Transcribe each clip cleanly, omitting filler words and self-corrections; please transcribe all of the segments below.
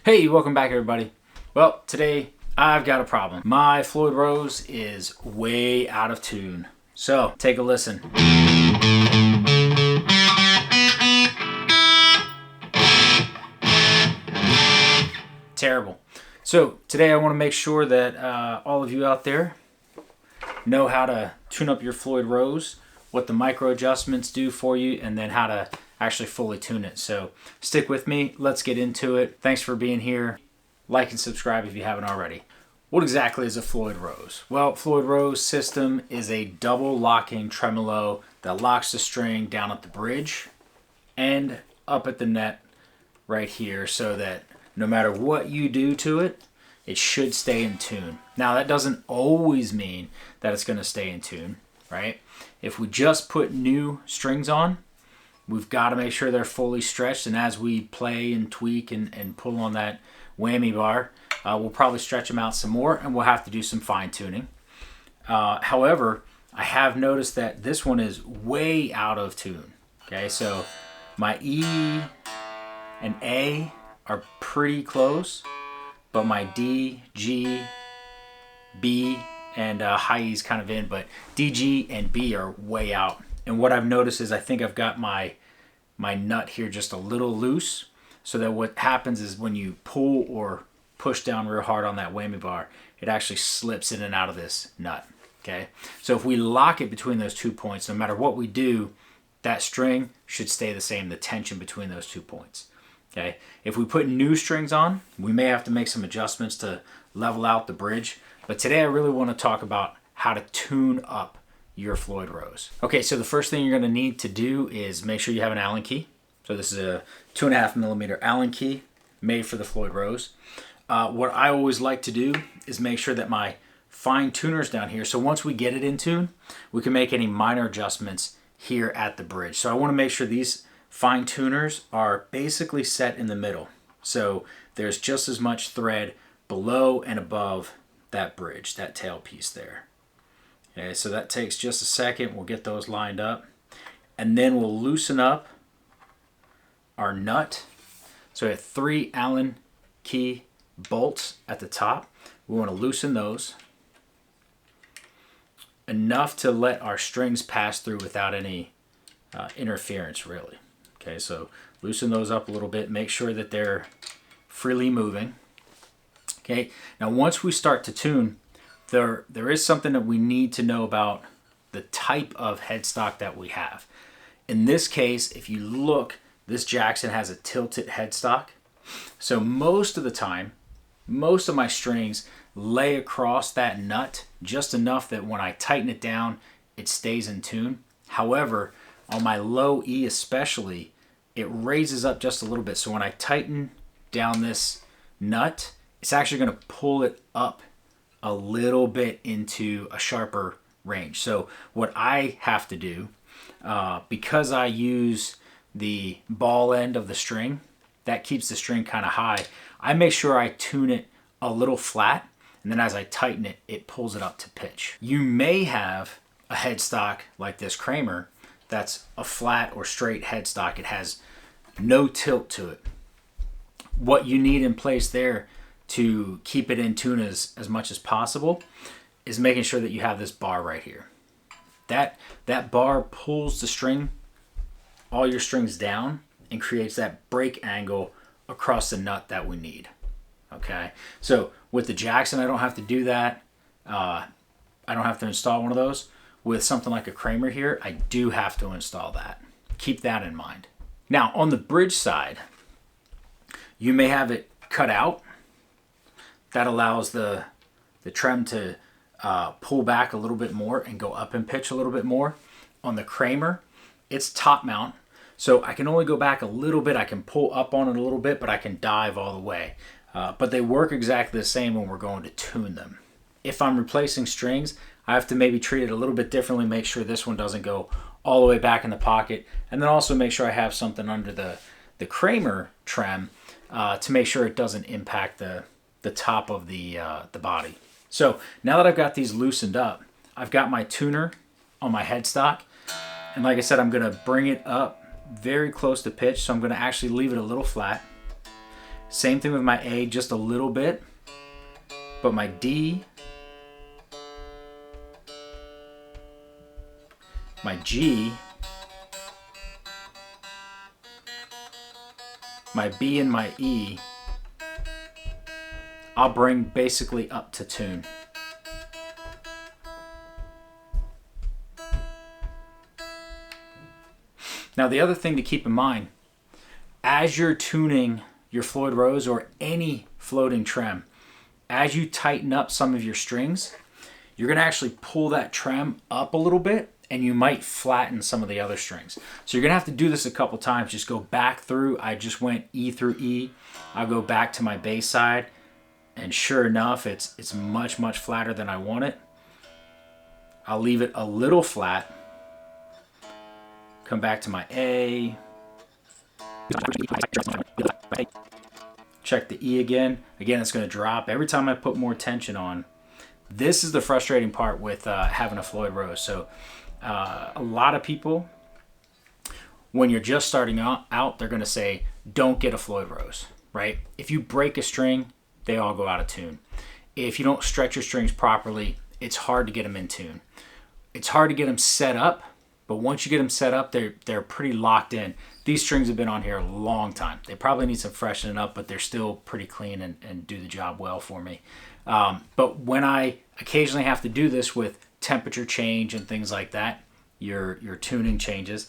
Hey, welcome back everybody. Well, today I've got a problem. My Floyd Rose is way out of tune. So, take a listen. Terrible. So, today I want to make sure that all of you out there know how to tune up your Floyd Rose, what the micro adjustments do for you, and then how to actually fully tune it. So stick with me. Let's get into it. Thanks for being here. Like and subscribe if you haven't already. What exactly is a Floyd Rose? Well, Floyd Rose system is a double locking tremolo that locks the string down at the bridge and up at the net right here, so that no matter what you do to it, it should stay in tune. Now, that doesn't always mean that it's going to stay in tune, right? If we just put new strings on, we've got to make sure they're fully stretched, and as we play and tweak and pull on that whammy bar, we'll probably stretch them out some more, and we'll have to do some fine tuning. However, I have noticed that this one is way out of tune. Okay, so my E and A are pretty close, but my D, G, B, and high E's kind of in, but D, G, and B are way out. And what I've noticed is I think I've got my nut here just a little loose, so that what happens is when you pull or push down real hard on that whammy bar, it actually slips in and out of this nut. Okay, so if we lock it between those 2 points, no matter what we do, that string should stay the same, the tension between those 2 points. Okay, if we put new strings on, we may have to make some adjustments to level out the bridge, but today I really want to talk about how to tune up your Floyd Rose. Okay, so the first thing you're going to need to do is make sure you have an Allen key. So this is a 2.5 millimeter Allen key made for the Floyd Rose. What I always like to do is make sure that my fine tuner's down here. So once we get it in tune, we can make any minor adjustments here at the bridge. So I want to make sure these fine tuners are basically set in the middle. So there's just as much thread below and above that bridge, that tail piece there. Okay, so that takes just a second. We'll get those lined up, and then we'll loosen up our nut. So we have 3 Allen key bolts at the top. We want to loosen those enough to let our strings pass through without any interference, really. Okay, so loosen those up a little bit. Make sure that they're freely moving. Okay, now once we start to tune, there is something that we need to know about the type of headstock that we have. In this case, if you look, this Jackson has a tilted headstock. So most of the time, most of my strings lay across that nut just enough that when I tighten it down, it stays in tune. However, on my low E especially, it raises up just a little bit. So when I tighten down this nut, it's actually going to pull it up a little bit into a sharper range. So what I have to do, because I use the ball end of the string, that keeps the string kind of high, I make sure I tune it a little flat, and then as I tighten it, it pulls it up to pitch. You may have a headstock like this Kramer that's a flat or straight headstock. It has no tilt to it. What you need in place there to keep it in tune as much as possible is making sure that you have this bar right here. That bar pulls the string, all your strings down, and creates that break angle across the nut that we need. Okay, so with the Jackson, I don't have to do that. I don't have to install one of those. With something like a Kramer here, I do have to install that. Keep that in mind. Now, on the bridge side, you may have it cut out. That allows the trem to pull back a little bit more and go up in pitch a little bit more. On the Kramer, it's top mount, so I can only go back a little bit. I can pull up on it a little bit, but I can dive all the way. But they work exactly the same when we're going to tune them. If I'm replacing strings, I have to maybe treat it a little bit differently, make sure this one doesn't go all the way back in the pocket, and then also make sure I have something under the Kramer trem to make sure it doesn't impact the top of the body. So now that I've got these loosened up, I've got my tuner on my headstock, and like I said, I'm going to bring it up very close to pitch, so I'm going to actually leave it a little flat, Same thing with my A, just a little bit. But my D, my G, my B and my E, I'll bring basically up to tune. Now the other thing to keep in mind, as you're tuning your Floyd Rose or any floating trem, as you tighten up some of your strings, you're going to actually pull that trem up a little bit, and you might flatten some of the other strings. So you're going to have to do this a couple times. Just go back through. I just went E through E. I'll go back to my bass side, and sure enough, it's much, much flatter than I want it. I'll leave it a little flat. Come back to my A. Check the E again. Again, it's going to drop every time I put more tension on. This is the frustrating part with having a Floyd Rose. So a lot of people, when you're just starting out, they're going to say, don't get a Floyd Rose, right? If you break a string, they all go out of tune. If you don't stretch your strings properly, it's hard to get them in tune. It's hard to get them set up, but once you get them set up, they're pretty locked in. These strings have been on here a long time. They probably need some freshening up, but they're still pretty clean and do the job well for me. But when I occasionally have to do this with temperature change and things like that, your tuning changes,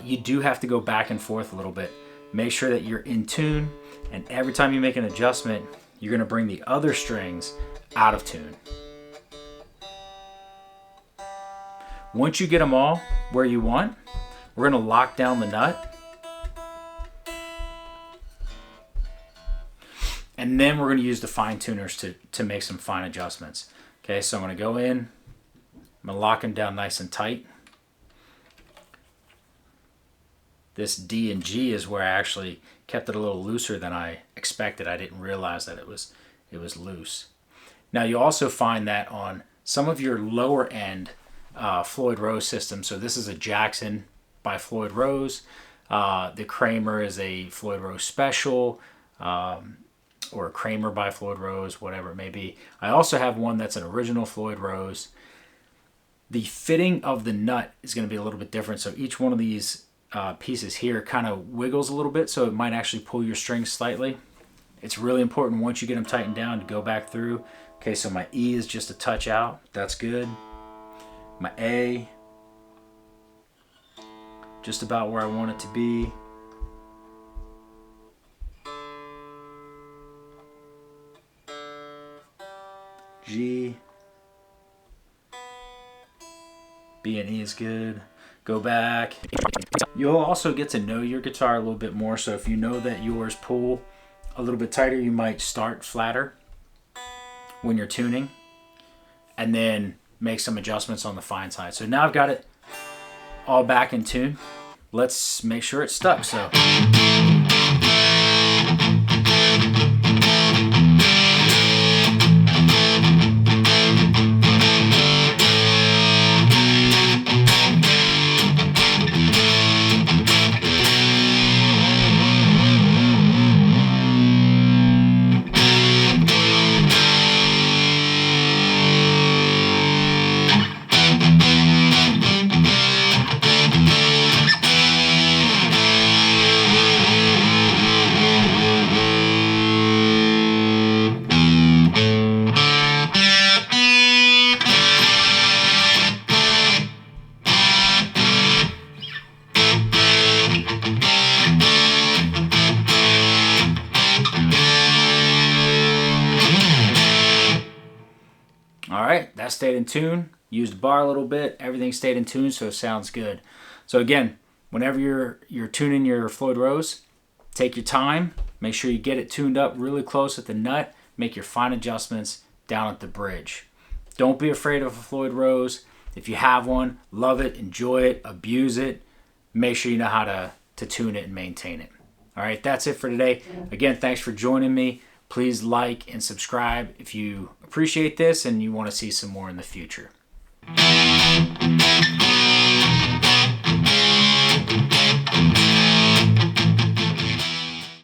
you do have to go back and forth a little bit. Make sure that you're in tune, and every time you make an adjustment, you're going to bring the other strings out of tune. Once you get them all where you want, we're going to lock down the nut. And then we're going to use the fine tuners to make some fine adjustments. Okay, so I'm going to go in. I'm going to lock them down nice and tight. This D and G is where I actually kept it a little looser than I expected. I didn't realize that it was loose. Now you also find that on some of your lower end Floyd Rose systems. So this is a Jackson by Floyd Rose. The Kramer is a Floyd Rose Special. Or a Kramer by Floyd Rose, whatever it may be. I also have one that's an original Floyd Rose. The fitting of the nut is going to be a little bit different. So each one of these pieces here kind of wiggles a little bit, so it might actually pull your strings slightly. It's really important once you get them tightened down to go back through. Okay, so my E is just a touch out. That's good. My A, just about where I want it to be. G, B and E is good. Go back. You'll also get to know your guitar a little bit more, so if you know that yours pull a little bit tighter, you might start flatter when you're tuning and then make some adjustments on the fine side. So now I've got it all back in tune. Let's make sure it's stuck. So all right, that stayed in tune. Used the bar a little bit. Everything stayed in tune, so it sounds good. So again, whenever you're tuning your Floyd Rose, take your time. Make sure you get it tuned up really close at the nut. Make your fine adjustments down at the bridge. Don't be afraid of a Floyd Rose. If you have one, love it, enjoy it, abuse it. Make sure you know how to tune it and maintain it. All right, that's it for today. Again, thanks for joining me. Please like and subscribe if you appreciate this and you want to see some more in the future.